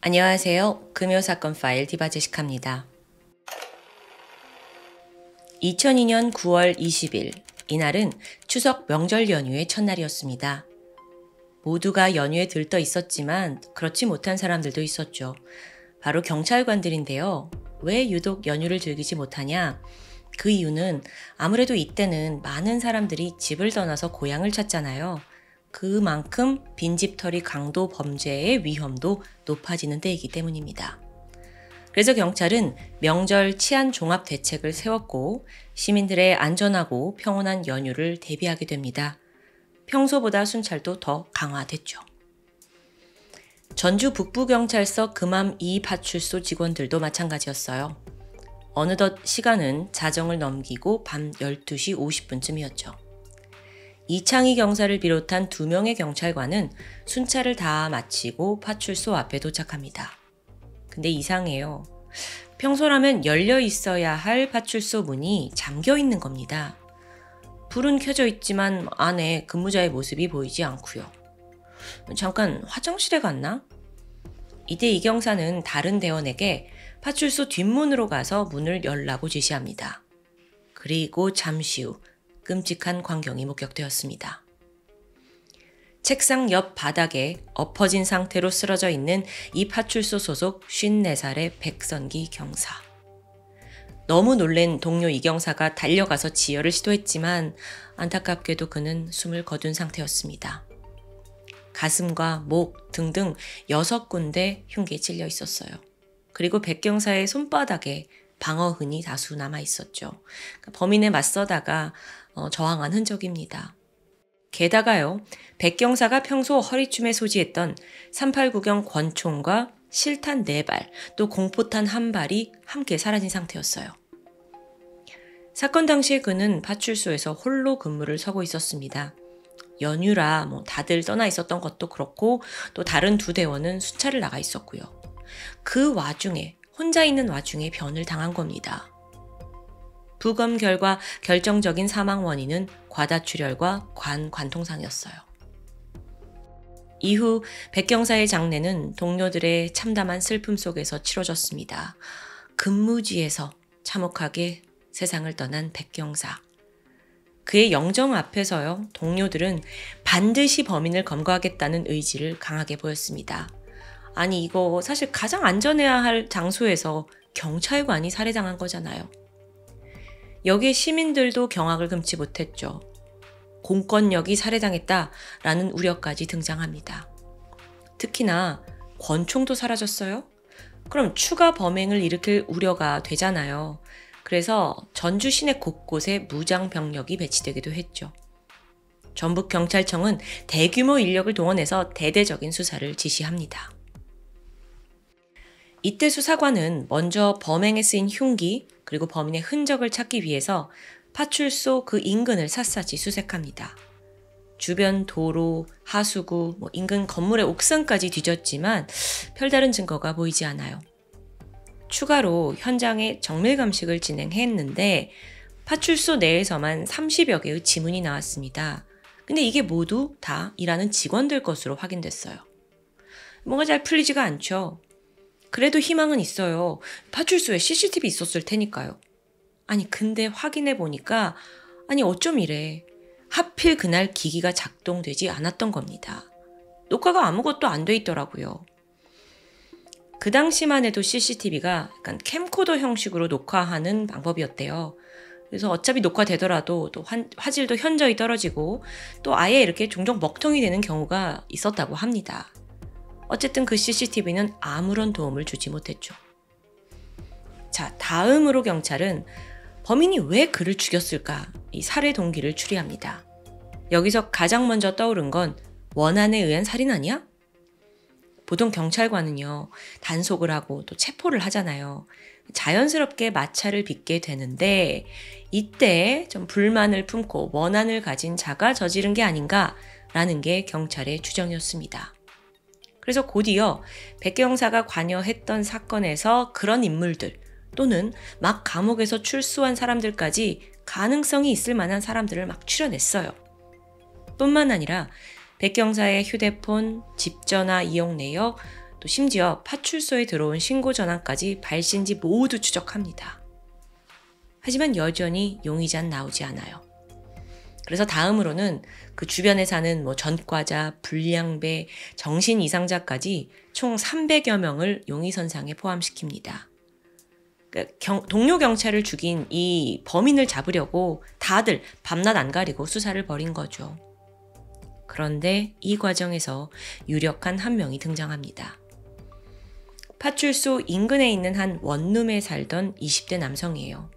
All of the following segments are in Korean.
안녕하세요. 금요사건 파일 디바제시카입니다. 2002년 9월 20일, 이날은 추석 명절 연휴의 첫날이었습니다. 모두가 연휴에 들떠 있었지만 그렇지 못한 사람들도 있었죠. 바로 경찰관들인데요. 왜 유독 연휴를 즐기지 못하냐? 그 이유는 아무래도 이때는 많은 사람들이 집을 떠나서 고향을 찾잖아요. 그만큼 빈집털이 강도 범죄의 위험도 높아지는 때이기 때문입니다. 그래서 경찰은 명절 치안 종합 대책을 세웠고 시민들의 안전하고 평온한 연휴를 대비하게 됩니다. 평소보다 순찰도 더 강화됐죠. 전주 북부경찰서 금암 2 파출소 직원들도 마찬가지였어요. 어느덧 시간은 자정을 넘기고 밤 12시 50분쯤이었죠. 이창희 경사를 비롯한 2명의 경찰관은 순찰을 다 마치고 파출소 앞에 도착합니다. 근데 이상해요. 평소라면 열려 있어야 할 파출소 문이 잠겨 있는 겁니다. 불은 켜져 있지만 안에 근무자의 모습이 보이지 않고요. 잠깐 화장실에 갔나? 이때 이 경사는 다른 대원에게 파출소 뒷문으로 가서 문을 열라고 지시합니다. 그리고 잠시 후 끔찍한 광경이 목격되었습니다. 책상 옆 바닥에 엎어진 상태로 쓰러져 있는 이 파출소 소속 54살의 백선기 경사. 너무 놀란 동료 이 경사가 달려가서 지혈을 시도했지만 안타깝게도 그는 숨을 거둔 상태였습니다. 가슴과 목 등등 6군데 흉기에 찔려 있었어요. 그리고 백 경사의 손바닥에 방어흔이 다수 남아 있었죠. 범인에 맞서다가 저항한 흔적입니다. 게다가요, 백 경사가 평소 허리춤에 소지했던 389경 권총과 실탄 4발, 또 공포탄 1발이 함께 사라진 상태였어요. 사건 당시에 그는 파출소에서 홀로 근무를 서고 있었습니다. 연휴라 다들 떠나 있었던 것도 그렇고 또 다른 2대원은 순찰을 나가 있었고요. 그 와중에 혼자 있는 와중에 변을 당한 겁니다. 부검 결과 결정적인 사망 원인은 과다출혈과 관통상이었어요. 이후 백 경사의 장례는 동료들의 참담한 슬픔 속에서 치러졌습니다. 근무지에서 참혹하게 세상을 떠난 백 경사. 그의 영정 앞에서요, 동료들은 반드시 범인을 검거하겠다는 의지를 강하게 보였습니다. 아니, 이거 사실 가장 안전해야 할 장소에서 경찰관이 살해당한 거잖아요. 여기에 시민들도 경악을 금치 못했죠. 공권력이 살해당했다라는 우려까지 등장합니다. 특히나 권총도 사라졌어요? 그럼 추가 범행을 일으킬 우려가 되잖아요. 그래서 전주 시내 곳곳에 무장 병력이 배치되기도 했죠. 전북경찰청은 대규모 인력을 동원해서 대대적인 수사를 지시합니다. 이때 수사관은 먼저 범행에 쓰인 흉기 그리고 범인의 흔적을 찾기 위해서 파출소 그 인근을 샅샅이 수색합니다. 주변 도로, 하수구, 인근 건물의 옥상까지 뒤졌지만 별다른 증거가 보이지 않아요. 추가로 현장에 정밀 감식을 진행했는데 파출소 내에서만 30여 개의 지문이 나왔습니다. 근데 이게 모두 다 일하는 직원들 것으로 확인됐어요. 뭔가 잘 풀리지가 않죠. 그래도 희망은 있어요. 파출소에 CCTV 있었을 테니까요. 아니 근데 확인해 보니까 어쩜 이래. 하필 그날 기기가 작동되지 않았던 겁니다. 녹화가 아무것도 안 돼 있더라고요. 그 당시만 해도 CCTV가 약간 캠코더 형식으로 녹화하는 방법이었대요. 그래서 어차피 녹화되더라도 또 화질도 현저히 떨어지고 또 아예 이렇게 종종 먹통이 되는 경우가 있었다고 합니다. 어쨌든 그 CCTV는 아무런 도움을 주지 못했죠. 자, 다음으로 경찰은 범인이 왜 그를 죽였을까? 이 살해 동기를 추리합니다. 여기서 가장 먼저 떠오른 건 원한에 의한 살인 아니야? 보통 경찰관은요, 단속을 하고 또 체포를 하잖아요. 자연스럽게 마찰을 빚게 되는데 이때 좀 불만을 품고 원한을 가진 자가 저지른 게 아닌가라는 게 경찰의 추정이었습니다. 그래서 곧이어 백 경사가 관여했던 사건에서 그런 인물들 또는 막 감옥에서 출소한 사람들까지 가능성이 있을 만한 사람들을 막 추려냈어요. 뿐만 아니라 백 경사의 휴대폰, 집 전화 이용 내역, 또 심지어 파출소에 들어온 신고 전환까지 발신지 모두 추적합니다. 하지만 여전히 용의자는 나오지 않아요. 그래서 다음으로는 그 주변에 사는 전과자, 불량배, 정신 이상자까지 총 300여 명을 용의선상에 포함시킵니다. 동료 경찰을 죽인 이 범인을 잡으려고 다들 밤낮 안 가리고 수사를 벌인 거죠. 그런데 이 과정에서 유력한 한 명이 등장합니다. 파출소 인근에 있는 한 원룸에 살던 20대 남성이에요.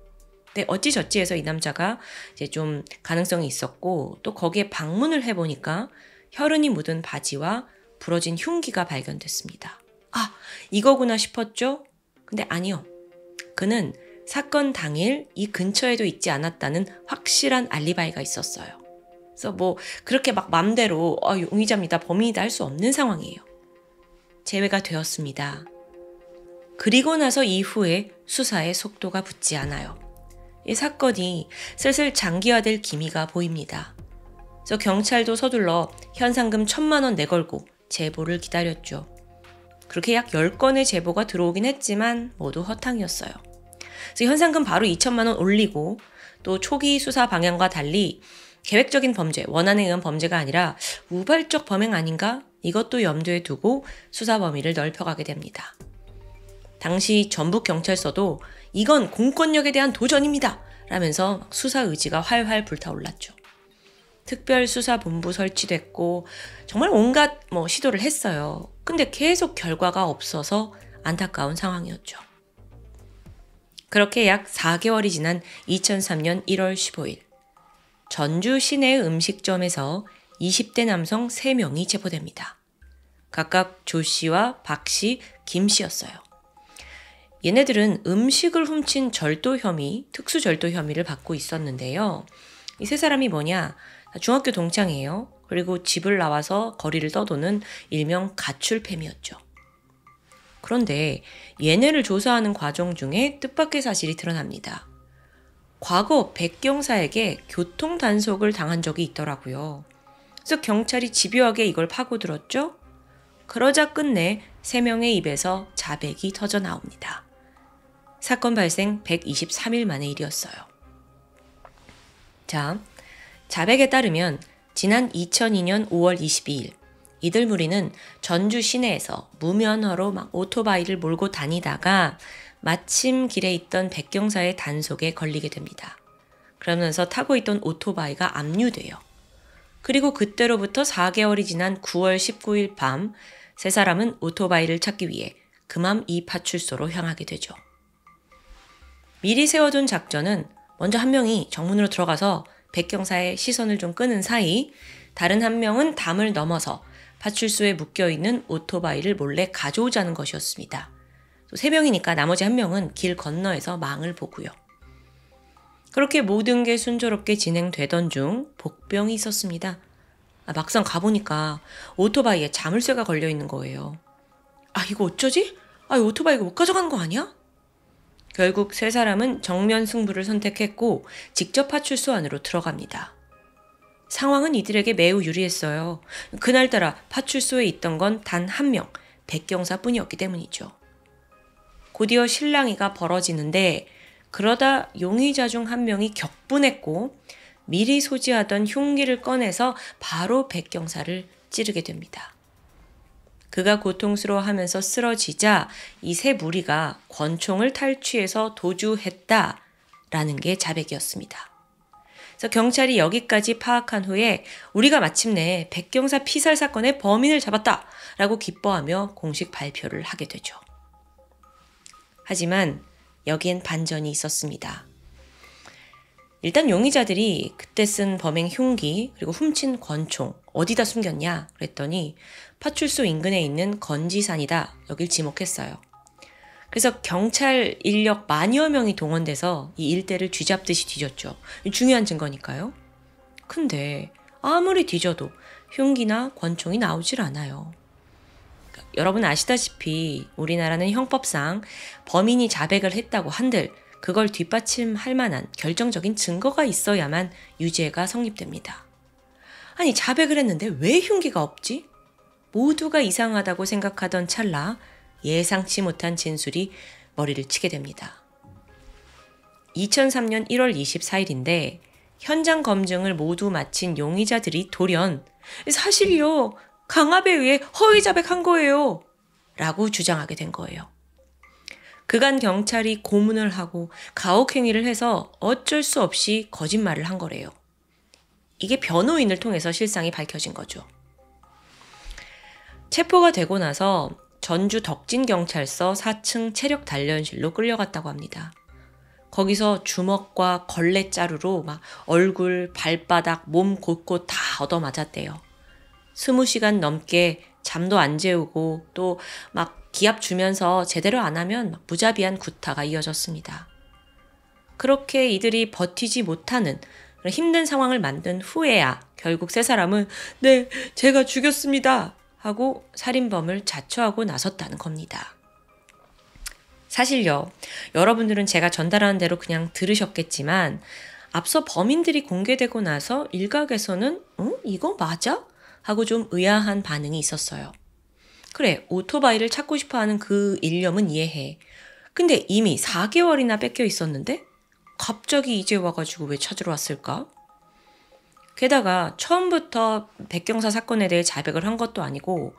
근데 어찌저찌 해서 이 남자가 이제 좀 가능성이 있었고, 또 거기에 방문을 해보니까 혈흔이 묻은 바지와 부러진 흉기가 발견됐습니다. 아, 이거구나 싶었죠? 근데 아니요. 그는 사건 당일 이 근처에도 있지 않았다는 확실한 알리바이가 있었어요. 그래서 그렇게 막 맘대로 용의자입니다, 범인이다 할 수 없는 상황이에요. 제외가 되었습니다. 그리고 나서 이후에 수사의 속도가 붙지 않아요. 이 사건이 슬슬 장기화될 기미가 보입니다. 그래서 경찰도 서둘러 현상금 1,000만 원 내걸고 제보를 기다렸죠. 그렇게 약 10건의 제보가 들어오긴 했지만 모두 허탕이었어요. 그래서 현상금 바로 2,000만 원 올리고, 또 초기 수사 방향과 달리 계획적인 범죄, 원한에 의한 범죄가 아니라 우발적 범행 아닌가? 이것도 염두에 두고 수사 범위를 넓혀가게 됩니다. 당시 전북경찰서도 이건 공권력에 대한 도전입니다 라면서 수사 의지가 활활 불타올랐죠. 특별수사본부 설치됐고 정말 온갖 시도를 했어요. 근데 계속 결과가 없어서 안타까운 상황이었죠. 그렇게 약 4개월이 지난 2003년 1월 15일 전주 시내 음식점에서 20대 남성 3명이 체포됩니다. 각각 조 씨와 박 씨, 김 씨였어요. 얘네들은 음식을 훔친 절도 혐의, 특수절도 혐의를 받고 있었는데요. 이 세 사람이 뭐냐? 중학교 동창이에요. 그리고 집을 나와서 거리를 떠도는 일명 가출팸이었죠. 그런데 얘네를 조사하는 과정 중에 뜻밖의 사실이 드러납니다. 과거 백경사에게 교통 단속을 당한 적이 있더라고요. 그래서 경찰이 집요하게 이걸 파고들었죠. 그러자 끝내 3명의 입에서 자백이 터져 나옵니다. 사건 발생 123일 만의 일이었어요. 자, 자백에 따르면 지난 2002년 5월 22일 이들 무리는 전주 시내에서 무면허로 오토바이를 몰고 다니다가 마침 길에 있던 백경사의 단속에 걸리게 됩니다. 그러면서 타고 있던 오토바이가 압류돼요. 그리고 그때로부터 4개월이 지난 9월 19일 밤 세 사람은 오토바이를 찾기 위해 금암 2 파출소로 향하게 되죠. 미리 세워둔 작전은 먼저 한 명이 정문으로 들어가서 백경사의 시선을 좀 끄는 사이 다른 한 명은 담을 넘어서 파출소에 묶여있는 오토바이를 몰래 가져오자는 것이었습니다. 3명이니까 나머지 한 명은 길 건너에서 망을 보고요. 그렇게 모든 게 순조롭게 진행되던 중 복병이 있었습니다. 막상 가보니까 오토바이에 자물쇠가 걸려있는 거예요. 이거 어쩌지? 이 오토바이 이거 못 가져가는 거 아니야? 결국 세 사람은 정면 승부를 선택했고 직접 파출소 안으로 들어갑니다. 상황은 이들에게 매우 유리했어요. 그날따라 파출소에 있던 건 단 한 명, 백경사뿐이었기 때문이죠. 곧이어 실랑이가 벌어지는데 그러다 용의자 중 한 명이 격분했고 미리 소지하던 흉기를 꺼내서 바로 백경사를 찌르게 됩니다. 그가 고통스러워하면서 쓰러지자 이 세 무리가 권총을 탈취해서 도주했다라는 게 자백이었습니다. 그래서 경찰이 여기까지 파악한 후에 우리가 마침내 백경사 피살 사건의 범인을 잡았다라고 기뻐하며 공식 발표를 하게 되죠. 하지만 여기엔 반전이 있었습니다. 일단 용의자들이 그때 쓴 범행 흉기 그리고 훔친 권총 어디다 숨겼냐 그랬더니 파출소 인근에 있는 건지산이다 여길 지목했어요. 그래서 경찰 인력 만여 명이 동원돼서 이 일대를 쥐잡듯이 뒤졌죠. 중요한 증거니까요. 근데 아무리 뒤져도 흉기나 권총이 나오질 않아요. 여러분 아시다시피 우리나라는 형법상 범인이 자백을 했다고 한들 그걸 뒷받침할 만한 결정적인 증거가 있어야만 유죄가 성립됩니다. 아니 자백을 했는데 왜 흉기가 없지? 모두가 이상하다고 생각하던 찰나 예상치 못한 진술이 머리를 치게 됩니다. 2003년 1월 24일인데 현장 검증을 모두 마친 용의자들이 돌연 사실이요, 강압에 의해 허위 자백한 거예요 라고 주장하게 된 거예요. 그간 경찰이 고문을 하고 가혹행위를 해서 어쩔 수 없이 거짓말을 한 거래요. 이게 변호인을 통해서 실상이 밝혀진 거죠. 체포가 되고 나서 전주 덕진경찰서 4층 체력 단련실로 끌려갔다고 합니다. 거기서 주먹과 걸레자루로 막 얼굴, 발바닥, 몸 곳곳 다 얻어맞았대요. 20시간 넘게 잠도 안 재우고 또 막 기합 주면서 제대로 안 하면 무자비한 구타가 이어졌습니다. 그렇게 이들이 버티지 못하는 힘든 상황을 만든 후에야 결국 세 사람은 네, 제가 죽였습니다 하고 살인범을 자처하고 나섰다는 겁니다. 사실요, 여러분들은 제가 전달하는 대로 그냥 들으셨겠지만 앞서 범인들이 공개되고 나서 일각에서는 이거 맞아? 하고 좀 의아한 반응이 있었어요. 그래, 오토바이를 찾고 싶어하는 그 일념은 이해해. 근데 이미 4개월이나 뺏겨 있었는데 갑자기 이제 와가지고 왜 찾으러 왔을까? 게다가 처음부터 백경사 사건에 대해 자백을 한 것도 아니고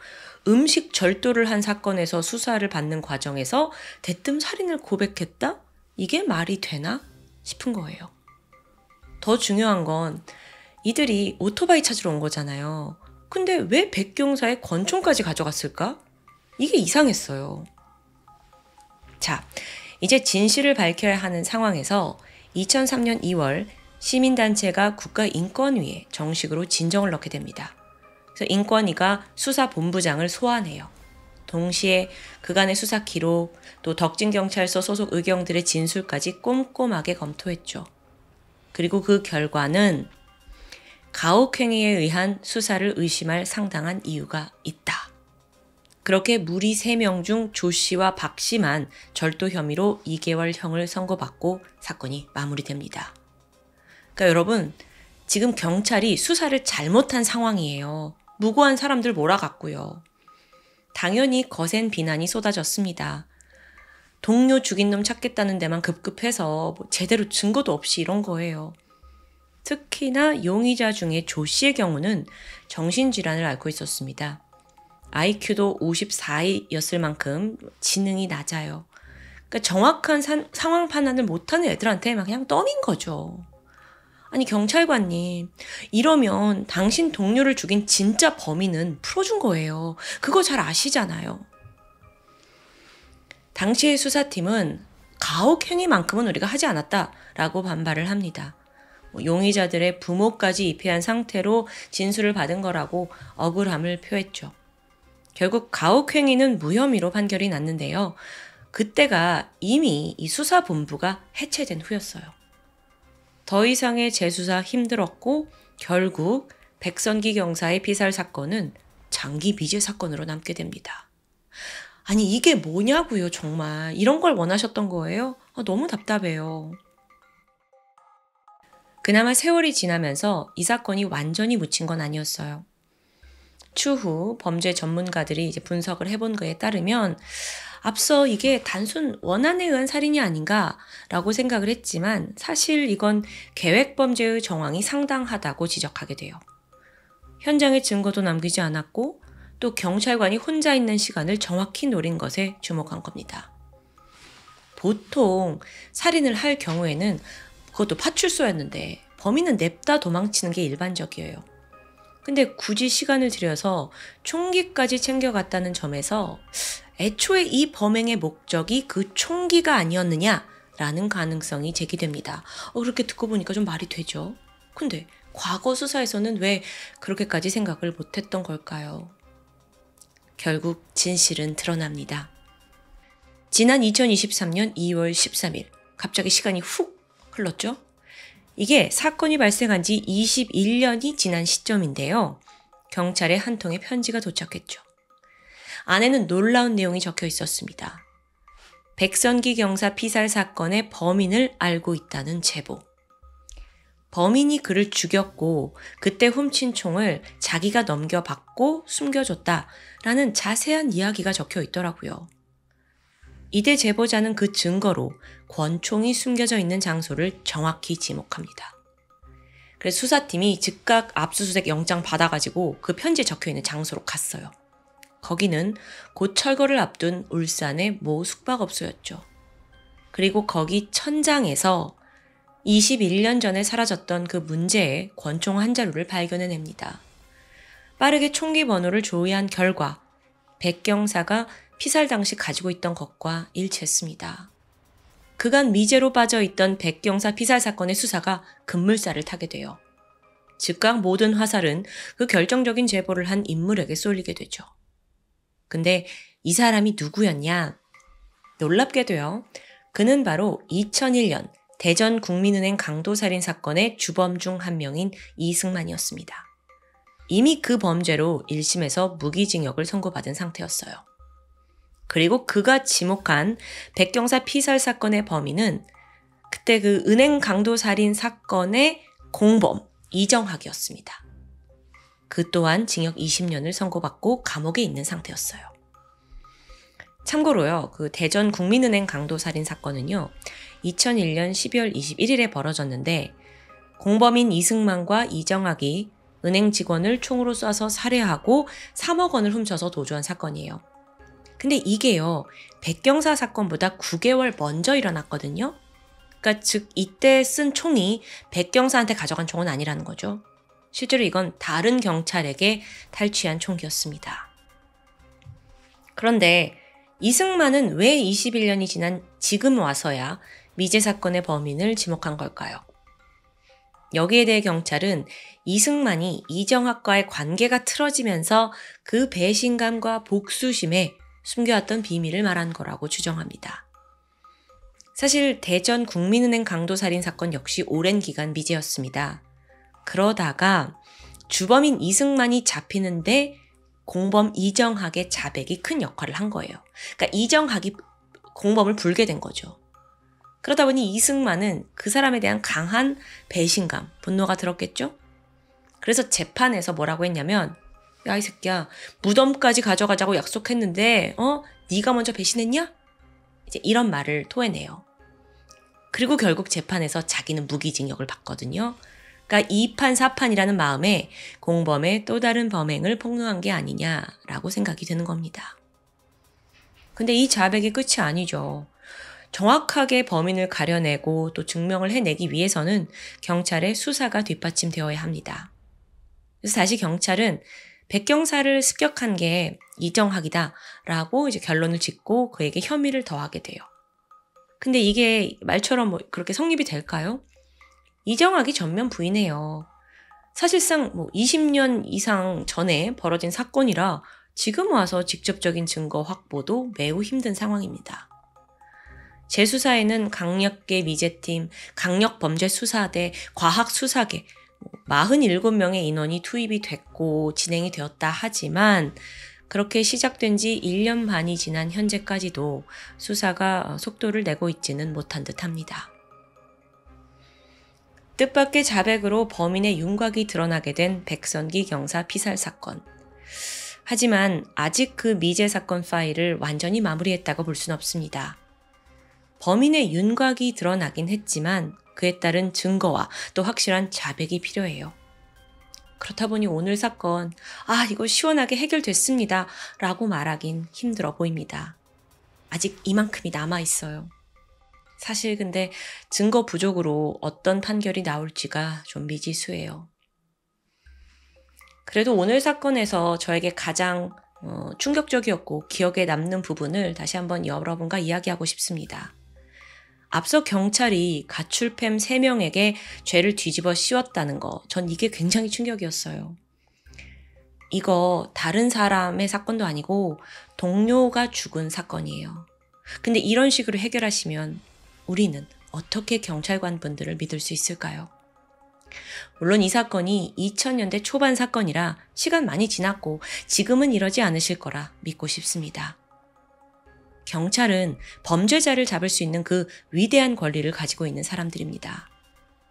음식 절도를 한 사건에서 수사를 받는 과정에서 대뜸 살인을 고백했다? 이게 말이 되나? 싶은 거예요. 더 중요한 건 이들이 오토바이 찾으러 온 거잖아요. 근데 왜 백경사의 권총까지 가져갔을까? 이게 이상했어요. 자, 이제 진실을 밝혀야 하는 상황에서 2003년 2월 시민단체가 국가인권위에 정식으로 진정을 넣게 됩니다. 그래서 인권위가 수사본부장을 소환해요. 동시에 그간의 수사 기록, 또 덕진경찰서 소속 의경들의 진술까지 꼼꼼하게 검토했죠. 그리고 그 결과는 가혹행위에 의한 수사를 의심할 상당한 이유가 있다. 그렇게 무리 3명 중 조 씨와 박 씨만 절도 혐의로 2개월형을 선고받고 사건이 마무리됩니다. 그러니까 여러분, 지금 경찰이 수사를 잘못한 상황이에요. 무고한 사람들 몰아갔고요. 당연히 거센 비난이 쏟아졌습니다. 동료 죽인 놈 찾겠다는 데만 급급해서 제대로 증거도 없이 이런 거예요. 특히나 용의자 중에 조 씨의 경우는 정신질환을 앓고 있었습니다. IQ도 54였을 만큼 지능이 낮아요. 그러니까 정확한 상황 판단을 못하는 애들한테 막 그냥 떠민 거죠. 아니 경찰관님, 이러면 당신 동료를 죽인 진짜 범인은 풀어준 거예요. 그거 잘 아시잖아요. 당시의 수사팀은 가혹행위만큼은 우리가 하지 않았다라고 반발을 합니다. 용의자들의 부모까지 입회한 상태로 진술을 받은 거라고 억울함을 표했죠. 결국 가혹행위는 무혐의로 판결이 났는데요. 그때가 이미 이 수사본부가 해체된 후였어요. 더 이상의 재수사 힘들었고 결국 백선기 경사의 피살 사건은 장기 미제 사건으로 남게 됩니다. 아니 이게 뭐냐고요 정말. 이런 걸 원하셨던 거예요? 너무 답답해요. 그나마 세월이 지나면서 이 사건이 완전히 묻힌 건 아니었어요. 추후 범죄 전문가들이 이제 분석을 해본 거에 따르면 앞서 이게 단순 원한에 의한 살인이 아닌가라고 생각을 했지만 사실 이건 계획범죄의 정황이 상당하다고 지적하게 돼요. 현장에 증거도 남기지 않았고 또 경찰관이 혼자 있는 시간을 정확히 노린 것에 주목한 겁니다. 보통 살인을 할 경우에는 그것도 파출소였는데 범인은 냅다 도망치는 게 일반적이에요. 근데 굳이 시간을 들여서 총기까지 챙겨갔다는 점에서 애초에 이 범행의 목적이 그 총기가 아니었느냐라는 가능성이 제기됩니다. 그렇게 듣고 보니까 좀 말이 되죠. 근데 과거 수사에서는 왜 그렇게까지 생각을 못했던 걸까요? 결국 진실은 드러납니다. 지난 2023년 2월 13일 갑자기 시간이 훅 흘렀죠? 이게 사건이 발생한 지 21년이 지난 시점인데요. 경찰에 한 통의 편지가 도착했죠. 안에는 놀라운 내용이 적혀 있었습니다. 백선기 경사 피살 사건의 범인을 알고 있다는 제보. 범인이 그를 죽였고 그때 훔친 총을 자기가 넘겨받고 숨겨줬다라는 자세한 이야기가 적혀 있더라고요. 이대 제보자는 그 증거로 권총이 숨겨져 있는 장소를 정확히 지목합니다. 그래서 수사팀이 즉각 압수수색 영장 받아가지고 그 편지에 적혀있는 장소로 갔어요. 거기는 곧 철거를 앞둔 울산의 모 숙박업소였죠. 그리고 거기 천장에서 21년 전에 사라졌던 그 문제의 권총 한 자루를 발견해냅니다. 빠르게 총기 번호를 조회한 결과 백 경사가 피살 당시 가지고 있던 것과 일치했습니다. 그간 미제로 빠져있던 백 경사 피살 사건의 수사가 급물살을 타게 돼요. 즉각 모든 화살은 그 결정적인 제보를 한 인물에게 쏠리게 되죠. 근데 이 사람이 누구였냐? 놀랍게도요. 그는 바로 2001년 대전 국민은행 강도살인 사건의 주범 중 한 명인 이승만이었습니다. 이미 그 범죄로 1심에서 무기징역을 선고받은 상태였어요. 그리고 그가 지목한 백경사 피살 사건의 범인은 그때 그 은행 강도살인 사건의 공범 이정학이었습니다. 그 또한 징역 20년을 선고받고 감옥에 있는 상태였어요. 참고로요, 그 대전 국민은행 강도살인 사건은요, 2001년 12월 21일에 벌어졌는데 공범인 이승만과 이정학이 은행 직원을 총으로 쏴서 살해하고 3억 원을 훔쳐서 도주한 사건이에요. 근데 이게요, 백경사 사건보다 9개월 먼저 일어났거든요. 그러니까 즉 이때 쓴 총이 백경사한테 가져간 총은 아니라는 거죠. 실제로 이건 다른 경찰에게 탈취한 총기였습니다. 그런데 이승만은 왜 21년이 지난 지금 와서야 미제 사건의 범인을 지목한 걸까요? 여기에 대해 경찰은 이승만이 이정학과의 관계가 틀어지면서 그 배신감과 복수심에 숨겨왔던 비밀을 말한 거라고 추정합니다. 사실 대전 국민은행 강도살인 사건 역시 오랜 기간 미제였습니다. 그러다가 주범인 이승만이 잡히는데 공범 이정학의 자백이 큰 역할을 한 거예요. 그러니까 이정학이 공범을 불게 된 거죠. 그러다 보니 이승만은 그 사람에 대한 강한 배신감, 분노가 들었겠죠? 그래서 재판에서 뭐라고 했냐면, 야, 이 새끼야, 무덤까지 가져가자고 약속했는데 네가 먼저 배신했냐? 이제 이런 말을 토해내요. 그리고 결국 재판에서 자기는 무기징역을 받거든요. 그러니까 2판 4판이라는 마음에 공범의 또 다른 범행을 폭로한 게 아니냐라고 생각이 드는 겁니다. 근데 이 자백이 끝이 아니죠. 정확하게 범인을 가려내고 또 증명을 해내기 위해서는 경찰의 수사가 뒷받침되어야 합니다. 그래서 다시 경찰은 백경사를 습격한 게 이정학이다라고 이제 결론을 짓고 그에게 혐의를 더하게 돼요. 근데 이게 말처럼 뭐 그렇게 성립이 될까요? 이정학이 전면 부인해요. 사실상 20년 이상 전에 벌어진 사건이라 지금 와서 직접적인 증거 확보도 매우 힘든 상황입니다. 재수사에는 강력계 미제팀, 강력범죄수사대, 과학수사계 47명의 인원이 투입이 됐고 진행이 되었다 하지만 그렇게 시작된 지 1년 반이 지난 현재까지도 수사가 속도를 내고 있지는 못한 듯합니다. 뜻밖의 자백으로 범인의 윤곽이 드러나게 된 백선기 경사 피살 사건. 하지만 아직 그 미제 사건 파일을 완전히 마무리했다고 볼 수는 없습니다. 범인의 윤곽이 드러나긴 했지만 그에 따른 증거와 또 확실한 자백이 필요해요. 그렇다 보니 오늘 사건, 이거 시원하게 해결됐습니다 라고 말하긴 힘들어 보입니다. 아직 이만큼이 남아있어요. 사실 근데 증거 부족으로 어떤 판결이 나올지가 좀 미지수예요. 그래도 오늘 사건에서 저에게 가장 충격적이었고 기억에 남는 부분을 다시 한번 여러분과 이야기하고 싶습니다. 앞서 경찰이 가출팸 3명에게 죄를 뒤집어 씌웠다는 거, 전 이게 굉장히 충격이었어요. 이거 다른 사람의 사건도 아니고 동료가 죽은 사건이에요. 근데 이런 식으로 해결하시면 우리는 어떻게 경찰관 분들을 믿을 수 있을까요? 물론 이 사건이 2000년대 초반 사건이라 시간 많이 지났고 지금은 이러지 않으실 거라 믿고 싶습니다. 경찰은 범죄자를 잡을 수 있는 그 위대한 권리를 가지고 있는 사람들입니다.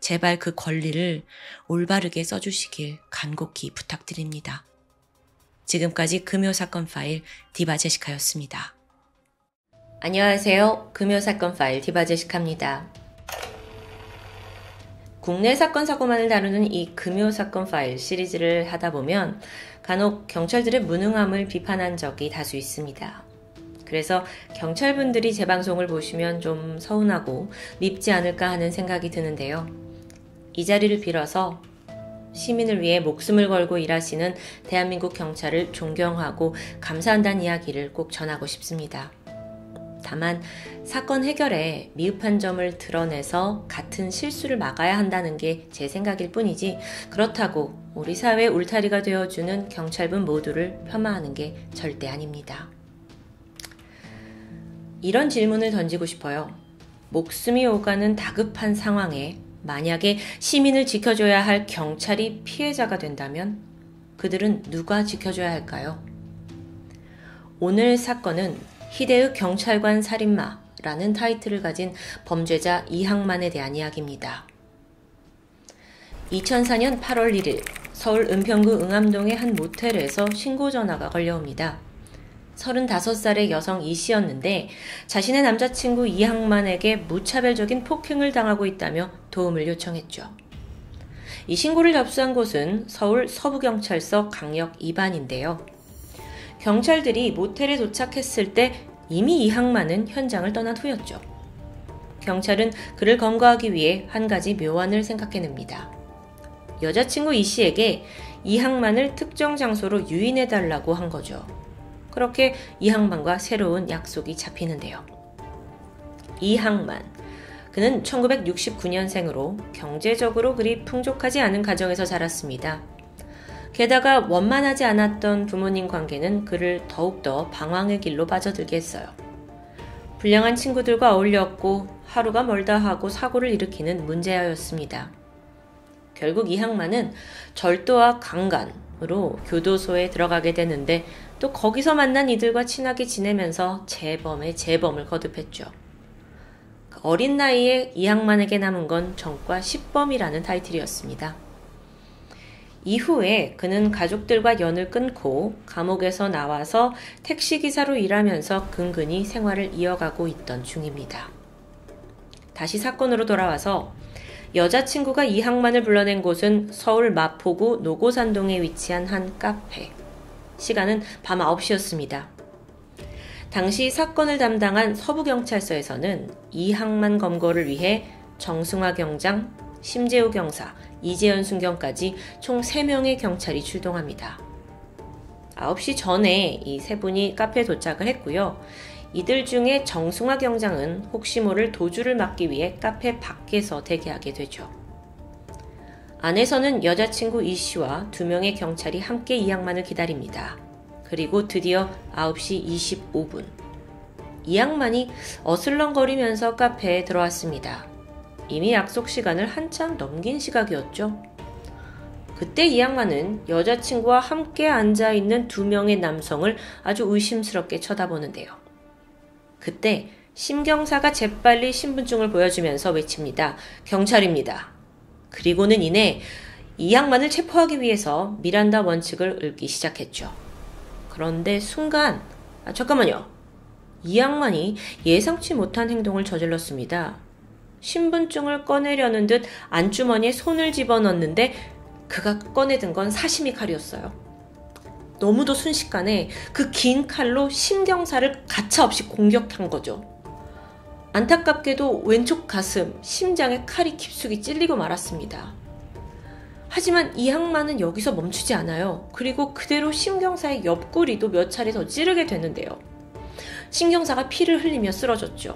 제발 그 권리를 올바르게 써주시길 간곡히 부탁드립니다. 지금까지 금요사건 파일 디바제시카였습니다. 안녕하세요. 금요사건 파일 디바제시카입니다. 국내 사건 사고만을 다루는 이 금요사건 파일 시리즈를 하다 보면 간혹 경찰들의 무능함을 비판한 적이 다수 있습니다. 그래서 경찰분들이 제 방송을 보시면 좀 서운하고 밉지 않을까 하는 생각이 드는데요. 이 자리를 빌어서 시민을 위해 목숨을 걸고 일하시는 대한민국 경찰을 존경하고 감사한다는 이야기를 꼭 전하고 싶습니다. 다만 사건 해결에 미흡한 점을 드러내서 같은 실수를 막아야 한다는 게 제 생각일 뿐이지 그렇다고 우리 사회의 울타리가 되어주는 경찰분 모두를 폄하하는 게 절대 아닙니다. 이런 질문을 던지고 싶어요. 목숨이 오가는 다급한 상황에 만약에 시민을 지켜줘야 할 경찰이 피해자가 된다면 그들은 누가 지켜줘야 할까요? 오늘 사건은 희대의 경찰관 살인마라는 타이틀을 가진 범죄자 이항만에 대한 이야기입니다. 2004년 8월 1일 서울 은평구 응암동의 한 모텔에서 신고 전화가 걸려옵니다. 35살의 여성 이 씨였는데 자신의 남자친구 이항만에게 무차별적인 폭행을 당하고 있다며 도움을 요청했죠. 이 신고를 접수한 곳은 서울 서부경찰서 강력 2반인데요. 경찰들이 모텔에 도착했을 때 이미 이항만은 현장을 떠난 후였죠. 경찰은 그를 검거하기 위해 한 가지 묘안을 생각해냅니다. 여자친구 이 씨에게 이항만을 특정 장소로 유인해달라고 한 거죠. 그렇게 이항만과 새로운 약속이 잡히는데요. 이항만, 그는 1969년생으로 경제적으로 그리 풍족하지 않은 가정에서 자랐습니다. 게다가 원만하지 않았던 부모님 관계는 그를 더욱더 방황의 길로 빠져들게 했어요. 불량한 친구들과 어울렸고 하루가 멀다 하고 사고를 일으키는 문제아였습니다. 결국 이항만은 절도와 강간으로 교도소에 들어가게 되는데 또 거기서 만난 이들과 친하게 지내면서 재범의 재범을 거듭했죠. 어린 나이에 이항만에게 남은 건 전과 10범이라는 타이틀이었습니다. 이후에 그는 가족들과 연을 끊고 감옥에서 나와서 택시기사로 일하면서 근근히 생활을 이어가고 있던 중입니다. 다시 사건으로 돌아와서 여자친구가 이항만을 불러낸 곳은 서울 마포구 노고산동에 위치한 한 카페. 시간은 밤 9시였습니다. 당시 사건을 담당한 서부경찰서에서는 이항만 검거를 위해 정승화 경장, 심재우 경사, 이재현 순경까지 총 3명의 경찰이 출동합니다. 9시 전에 이 세 분이 카페에 도착을 했고요. 이들 중에 정승화 경장은 혹시 모를 도주를 막기 위해 카페 밖에서 대기하게 되죠. 안에서는 여자친구 이 씨와 2명의 경찰이 함께 이항만을 기다립니다. 그리고 드디어 9시 25분. 이항만이 어슬렁거리면서 카페에 들어왔습니다. 이미 약속 시간을 한참 넘긴 시각이었죠. 그때 이항만은 여자친구와 함께 앉아있는 2명의 남성을 아주 의심스럽게 쳐다보는데요. 그때 심경사가 재빨리 신분증을 보여주면서 외칩니다. 경찰입니다. 그리고는 이내 이항만을 체포하기 위해서 미란다 원칙을 읊기 시작했죠. 그런데 순간 잠깐만요. 이항만이 예상치 못한 행동을 저질렀습니다. 신분증을 꺼내려는 듯 안주머니에 손을 집어넣는데 그가 꺼내든 건 사시미 칼이었어요. 너무도 순식간에 그 긴 칼로 심경사를 가차없이 공격한 거죠. 안타깝게도 왼쪽 가슴, 심장에 칼이 깊숙이 찔리고 말았습니다. 하지만 이항만은 여기서 멈추지 않아요. 그리고 그대로 심경사의 옆구리도 몇 차례 더 찌르게 되는데요. 심경사가 피를 흘리며 쓰러졌죠.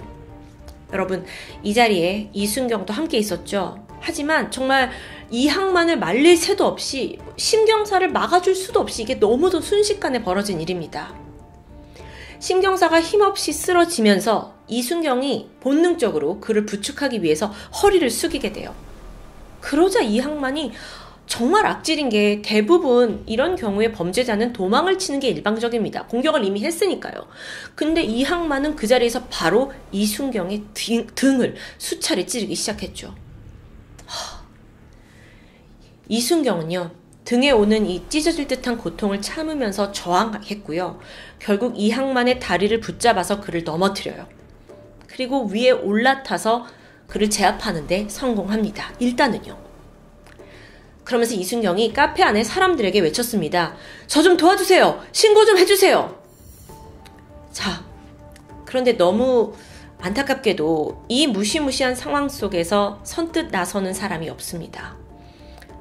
여러분, 이 자리에 이순경도 함께 있었죠. 하지만 정말 이항만을 말릴 새도 없이 심경사를 막아줄 수도 없이 이게 너무도 순식간에 벌어진 일입니다. 심경사가 힘없이 쓰러지면서 이순경이 본능적으로 그를 부축하기 위해서 허리를 숙이게 돼요. 그러자 이항만이 정말 악질인 게 대부분 이런 경우에 범죄자는 도망을 치는 게 일방적입니다. 공격을 이미 했으니까요. 근데 이항만은 그 자리에서 바로 이순경의 등을 수차례 찌르기 시작했죠. 이순경은요, 등에 오는 이 찢어질 듯한 고통을 참으면서 저항했고요. 결국 이항만의 다리를 붙잡아서 그를 넘어뜨려요. 그리고 위에 올라타서 그를 제압하는데 성공합니다. 일단은요. 그러면서 이순경이 카페 안에 사람들에게 외쳤습니다. 저 좀 도와주세요. 신고 좀 해주세요. 자, 그런데 너무 안타깝게도 이 무시무시한 상황 속에서 선뜻 나서는 사람이 없습니다.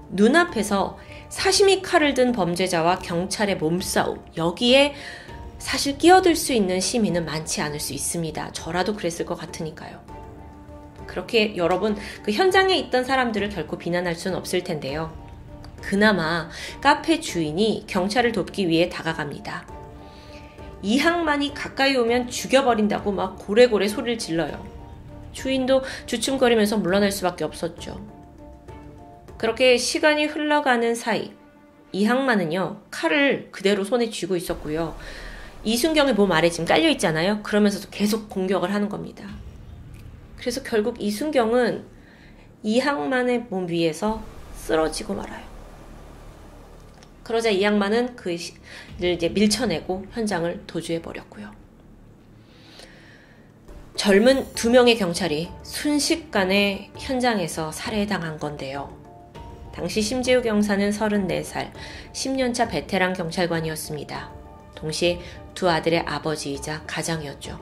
눈앞에서 사시미 칼을 든 범죄자와 경찰의 몸싸움, 여기에 사실 끼어들 수 있는 시민은 많지 않을 수 있습니다. 저라도 그랬을 것 같으니까요. 그렇게 여러분, 그 현장에 있던 사람들을 결코 비난할 수는 없을 텐데요. 그나마 카페 주인이 경찰을 돕기 위해 다가갑니다. 이항만이 가까이 오면 죽여버린다고 막 고래고래 소리를 질러요. 주인도 주춤거리면서 물러날 수밖에 없었죠. 그렇게 시간이 흘러가는 사이 이항만은요, 칼을 그대로 손에 쥐고 있었고요. 이순경의 몸 아래 지금 깔려 있잖아요. 그러면서도 계속 공격을 하는 겁니다. 그래서 결국 이순경은 이항만의 몸 위에서 쓰러지고 말아요. 그러자 이항만은 그를 이제 밀쳐내고 현장을 도주해버렸고요. 젊은 2명의 경찰이 순식간에 현장에서 살해당한 건데요. 당시 심재우 경사는 34살, 10년차 베테랑 경찰관이었습니다. 동시에 2 아들의 아버지이자 가장이었죠.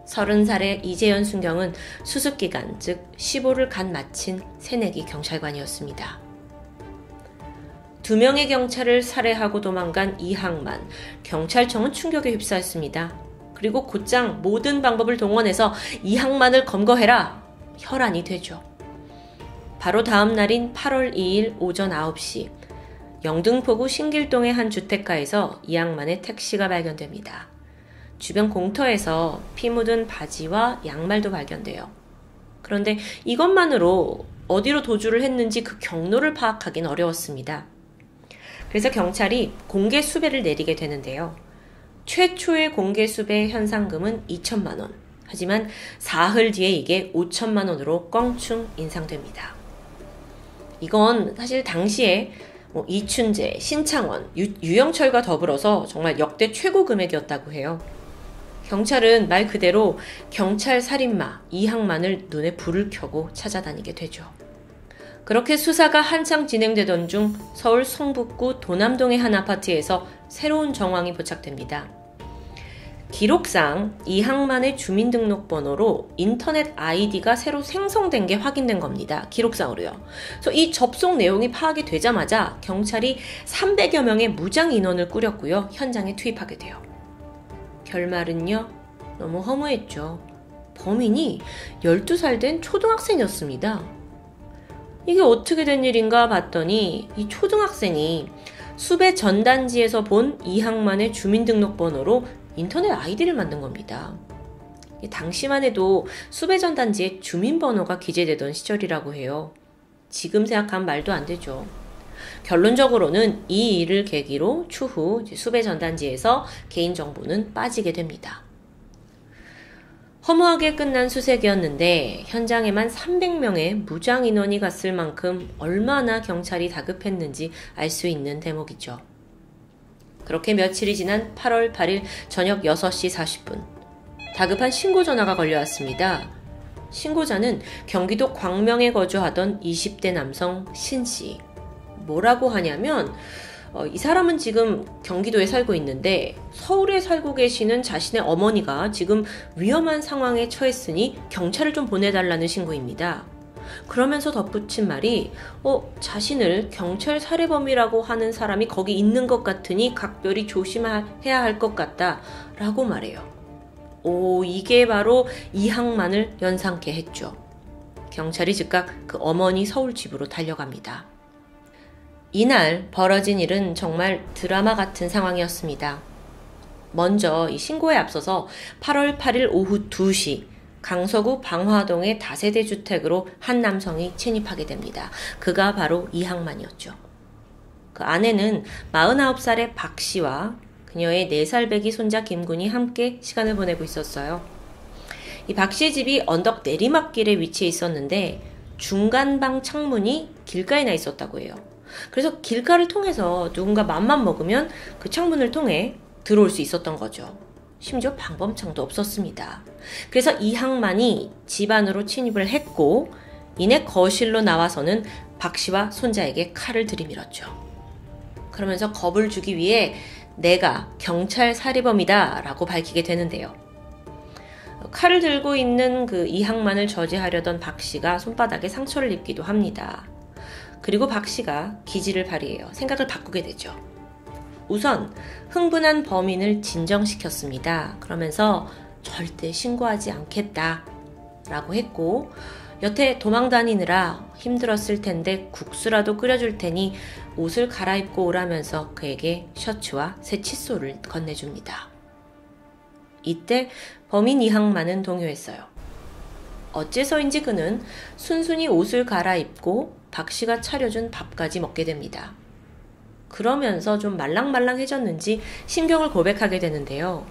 30살의 이재현 순경은 수습기간, 즉 15를 갓 마친 새내기 경찰관이었습니다. 2명의 경찰을 살해하고 도망간 이항만, 경찰청은 충격에 휩싸였습니다. 그리고 곧장 모든 방법을 동원해서 이항만을 검거해라! 혈안이 되죠. 바로 다음 날인 8월 2일 오전 9시, 영등포구 신길동의 한 주택가에서 이항만의 택시가 발견됩니다. 주변 공터에서 피 묻은 바지와 양말도 발견돼요. 그런데 이것만으로 어디로 도주를 했는지 그 경로를 파악하긴 어려웠습니다. 그래서 경찰이 공개 수배를 내리게 되는데요. 최초의 공개 수배 현상금은 2천만 원. 하지만 사흘 뒤에 이게 5천만 원으로 껑충 인상됩니다. 이건 사실 당시에 이춘재, 신창원, 유영철과 더불어서 정말 역대 최고 금액이었다고 해요. 경찰은 말 그대로 경찰 살인마 이항만을 눈에 불을 켜고 찾아다니게 되죠. 그렇게 수사가 한창 진행되던 중 서울 성북구 도남동의 한 아파트에서 새로운 정황이 포착됩니다. 기록상 이항만의 주민등록번호로 인터넷 아이디가 새로 생성된 게 확인된 겁니다. 기록상으로요. 그래서 이 접속 내용이 파악이 되자마자 경찰이 300여 명의 무장 인원을 꾸렸고요. 현장에 투입하게 돼요. 결말은요, 너무 허무했죠. 범인이 12살 된 초등학생이었습니다. 이게 어떻게 된 일인가 봤더니 이 초등학생이 수배 전단지에서 본 이항만의 주민등록번호로 인터넷 아이디를 만든 겁니다. 당시만 해도 수배 전단지에 주민번호가 기재되던 시절이라고 해요. 지금 생각하면 말도 안 되죠. 결론적으로는 이 일을 계기로 추후 수배 전단지에서 개인정보는 빠지게 됩니다. 허무하게 끝난 수색이었는데 현장에만 300명의 무장 인원이 갔을 만큼 얼마나 경찰이 다급했는지 알 수 있는 대목이죠. 그렇게 며칠이 지난 8월 8일 저녁 6시 40분 다급한 신고 전화가 걸려왔습니다. 신고자는 경기도 광명에 거주하던 20대 남성 신씨. 뭐라고 하냐면 이 사람은 지금 경기도에 살고 있는데 서울에 살고 계시는 자신의 어머니가 지금 위험한 상황에 처했으니 경찰을 좀 보내달라는 신고입니다. 그러면서 덧붙인 말이 자신을 경찰 살해범이라고 하는 사람이 거기 있는 것 같으니 각별히 조심해야 할 것 같다 라고 말해요. 이게 바로 이항만을 연상케 했죠. 경찰이 즉각 그 어머니 서울 집으로 달려갑니다. 이날 벌어진 일은 정말 드라마 같은 상황이었습니다. 먼저 이 신고에 앞서서 8월 8일 오후 2시 강서구 방화동의 다세대 주택으로 한 남성이 침입하게 됩니다. 그가 바로 이항만이었죠. 그 아내는 49살의 박 씨와 그녀의 4살 배기 손자 김군이 함께 시간을 보내고 있었어요. 이 박 씨의 집이 언덕 내리막길에 위치해 있었는데 중간방 창문이 길가에 나 있었다고 해요. 그래서 길가를 통해서 누군가 맘만 먹으면 그 창문을 통해 들어올 수 있었던 거죠. 심지어 방범창도 없었습니다. 그래서 이항만이 집 안으로 침입을 했고 이내 거실로 나와서는 박 씨와 손자에게 칼을 들이밀었죠. 그러면서 겁을 주기 위해 내가 경찰 살해범이다 라고 밝히게 되는데요. 칼을 들고 있는 그 이항만을 저지하려던 박 씨가 손바닥에 상처를 입기도 합니다. 그리고 박 씨가 기지를 발휘해요. 생각을 바꾸게 되죠. 우선 흥분한 범인을 진정시켰습니다. 그러면서 절대 신고하지 않겠다 라고 했고 여태 도망 다니느라 힘들었을 텐데 국수라도 끓여줄 테니 옷을 갈아입고 오라면서 그에게 셔츠와 새 칫솔을 건네줍니다. 이때 범인 이항만은 동요했어요. 어째서인지 그는 순순히 옷을 갈아입고 박 씨가 차려준 밥까지 먹게 됩니다. 그러면서 좀 말랑말랑해졌는지 심경을 고백하게 되는데요.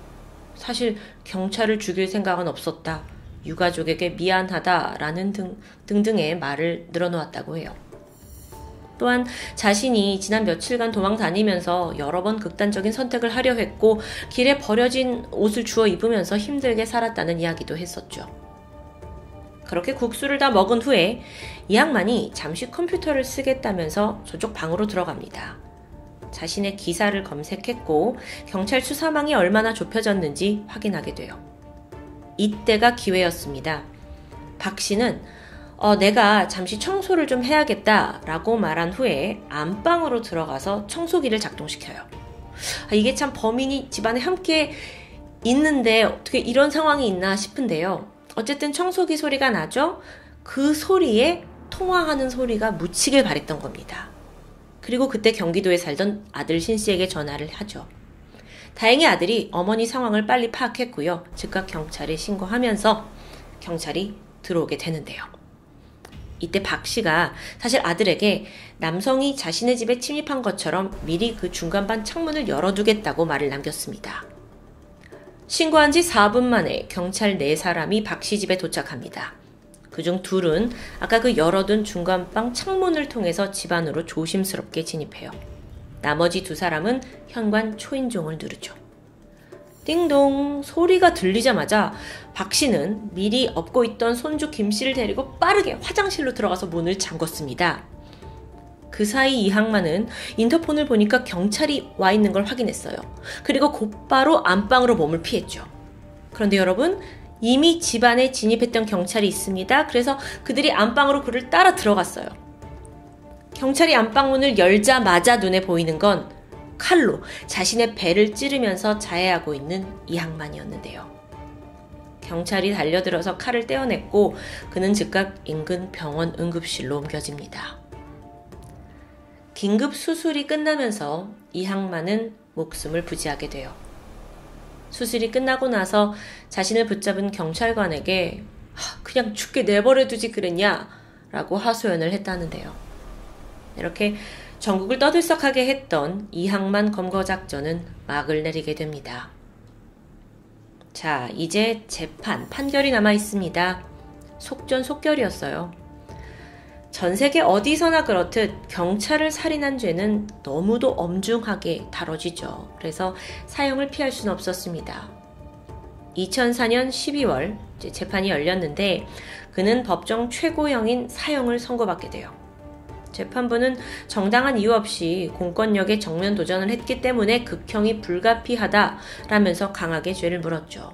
사실 경찰을 죽일 생각은 없었다. 유가족에게 미안하다라는 등등의 말을 늘어놓았다고 해요. 또한 자신이 지난 며칠간 도망 다니면서 여러 번 극단적인 선택을 하려 했고 길에 버려진 옷을 주워 입으면서 힘들게 살았다는 이야기도 했었죠. 그렇게 국수를 다 먹은 후에 이항만이 잠시 컴퓨터를 쓰겠다면서 저쪽 방으로 들어갑니다. 자신의 기사를 검색했고 경찰 수사망이 얼마나 좁혀졌는지 확인하게 돼요. 이때가 기회였습니다. 박 씨는 내가 잠시 청소를 좀 해야겠다 라고 말한 후에 안방으로 들어가서 청소기를 작동시켜요. 이게 참 범인이 집안에 함께 있는데 어떻게 이런 상황이 있나 싶은데요. 어쨌든 청소기 소리가 나죠? 그 소리에 통화하는 소리가 묻히길 바랬던 겁니다. 그리고 그때 경기도에 살던 아들 신씨에게 전화를 하죠. 다행히 아들이 어머니 상황을 빨리 파악했고요. 즉각 경찰에 신고하면서 경찰이 들어오게 되는데요. 이때 박 씨가 사실 아들에게 남성이 자신의 집에 침입한 것처럼 미리 그 중간반 창문을 열어두겠다고 말을 남겼습니다. 신고한 지 4분 만에 경찰 4사람이 박 씨 집에 도착합니다. 그중 둘은 아까 그 열어둔 중간방 창문을 통해서 집 안으로 조심스럽게 진입해요. 나머지 2사람은 현관 초인종을 누르죠. 띵동 소리가 들리자마자 박 씨는 미리 업고 있던 손주 김 씨를 데리고 빠르게 화장실로 들어가서 문을 잠궜습니다. 그 사이 이항만은 인터폰을 보니까 경찰이 와 있는 걸 확인했어요. 그리고 곧바로 안방으로 몸을 피했죠. 그런데 여러분, 이미 집 안에 진입했던 경찰이 있습니다. 그래서 그들이 안방으로 그를 따라 들어갔어요. 경찰이 안방문을 열자마자 눈에 보이는 건 칼로 자신의 배를 찌르면서 자해하고 있는 이항만이었는데요. 경찰이 달려들어서 칼을 떼어냈고 그는 즉각 인근 병원 응급실로 옮겨집니다. 긴급 수술이 끝나면서 이항만은 목숨을 부지하게 돼요. 수술이 끝나고 나서 자신을 붙잡은 경찰관에게 그냥 죽게 내버려두지 그랬냐? 라고 하소연을 했다는데요. 이렇게 전국을 떠들썩하게 했던 이항만 검거작전은 막을 내리게 됩니다. 자, 이제 재판, 판결이 남아 있습니다. 속전속결이었어요. 전 세계 어디서나 그렇듯 경찰을 살인한 죄는 너무도 엄중하게 다뤄지죠. 그래서 사형을 피할 수는 없었습니다. 2004년 12월 재판이 열렸는데 그는 법정 최고형인 사형을 선고받게 돼요. 재판부는 정당한 이유 없이 공권력에 정면 도전을 했기 때문에 극형이 불가피하다라면서 강하게 죄를 물었죠.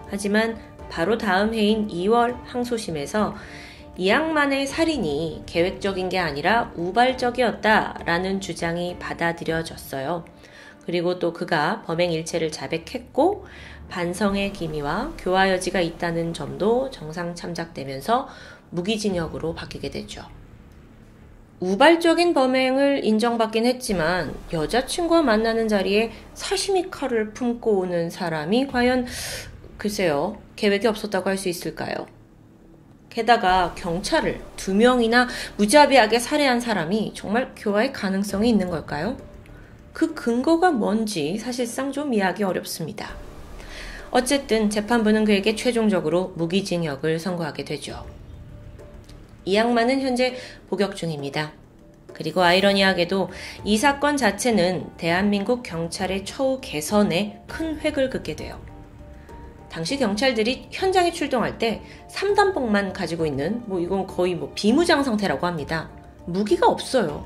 하지만 바로 다음 해인 2월 항소심에서 이항만의 살인이 계획적인 게 아니라 우발적이었다라는 주장이 받아들여졌어요. 그리고 또 그가 범행 일체를 자백했고 반성의 기미와 교화 여지가 있다는 점도 정상 참작되면서 무기징역으로 바뀌게 되죠. 우발적인 범행을 인정받긴 했지만 여자친구와 만나는 자리에 사시미 칼을 품고 오는 사람이 과연 글쎄요, 계획이 없었다고 할 수 있을까요? 게다가 경찰을 2명이나 무자비하게 살해한 사람이 정말 교화의 가능성이 있는 걸까요? 그 근거가 뭔지 사실상 좀 이해하기 어렵습니다. 어쨌든 재판부는 그에게 최종적으로 무기징역을 선고하게 되죠. 이 양반은 현재 복역 중입니다. 그리고 아이러니하게도 이 사건 자체는 대한민국 경찰의 처우 개선에 큰 획을 긋게 돼요. 당시 경찰들이 현장에 출동할 때 3단봉만 가지고 있는 이건 거의 비무장 상태라고 합니다. 무기가 없어요.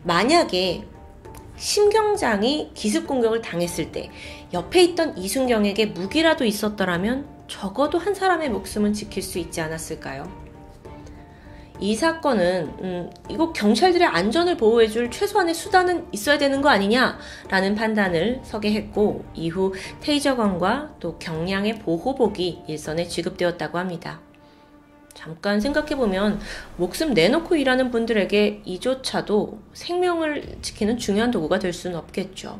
만약에 심경장이 기습 공격을 당했을 때 옆에 있던 이순경에게 무기라도 있었더라면 적어도 한 사람의 목숨은 지킬 수 있지 않았을까요? 이 사건은 이거 경찰들의 안전을 보호해줄 최소한의 수단은 있어야 되는 거 아니냐라는 판단을 서게 했고, 이후 테이저건과 또 경량의 보호복이 일선에 지급되었다고 합니다. 잠깐 생각해보면 목숨 내놓고 일하는 분들에게 이조차도 생명을 지키는 중요한 도구가 될 수는 없겠죠.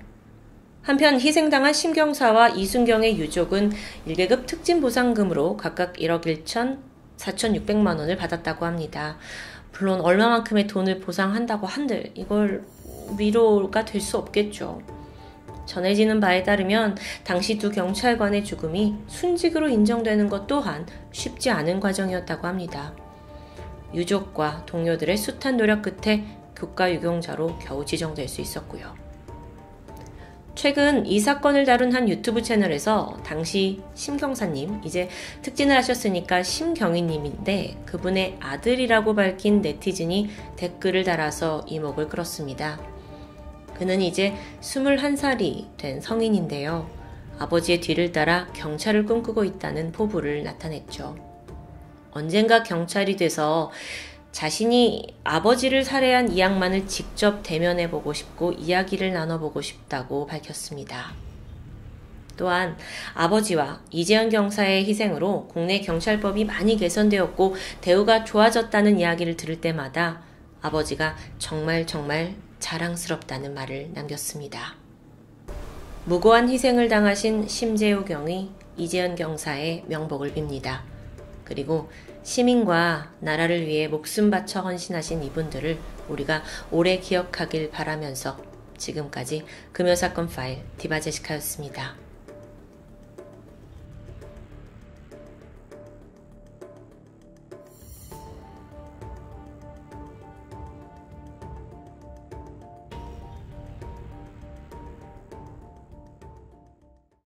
한편 희생당한 심경사와 이순경의 유족은 1계급 특진보상금으로 각각 1억 1천 4,600만 원을 받았다고 합니다. 물론 얼마만큼의 돈을 보상한다고 한들 이걸 위로가 될 수 없겠죠. 전해지는 바에 따르면 당시 두 경찰관의 죽음이 순직으로 인정되는 것 또한 쉽지 않은 과정이었다고 합니다. 유족과 동료들의 숱한 노력 끝에 국가유공자로 겨우 지정될 수 있었고요. 최근 이 사건을 다룬 한 유튜브 채널에서 당시 심경사님, 이제 특진을 하셨으니까 심경희님인데 그분의 아들이라고 밝힌 네티즌이 댓글을 달아서 이목을 끌었습니다. 그는 이제 21살이 된 성인인데요. 아버지의 뒤를 따라 경찰을 꿈꾸고 있다는 포부를 나타냈죠. 언젠가 경찰이 돼서 자신이 아버지를 살해한 이 양반을 직접 대면해보고 싶고 이야기를 나눠보고 싶다고 밝혔습니다. 또한 아버지와 이재현 경사의 희생으로 국내 경찰법이 많이 개선되었고 대우가 좋아졌다는 이야기를 들을 때마다 아버지가 정말 자랑스럽다는 말을 남겼습니다. 무고한 희생을 당하신 심재호 경위, 이재현 경사의 명복을 빕니다. 그리고 시민과 나라를 위해 목숨 바쳐 헌신하신 이분들을 우리가 오래 기억하길 바라면서 지금까지 금요사건 파일 디바제시카였습니다.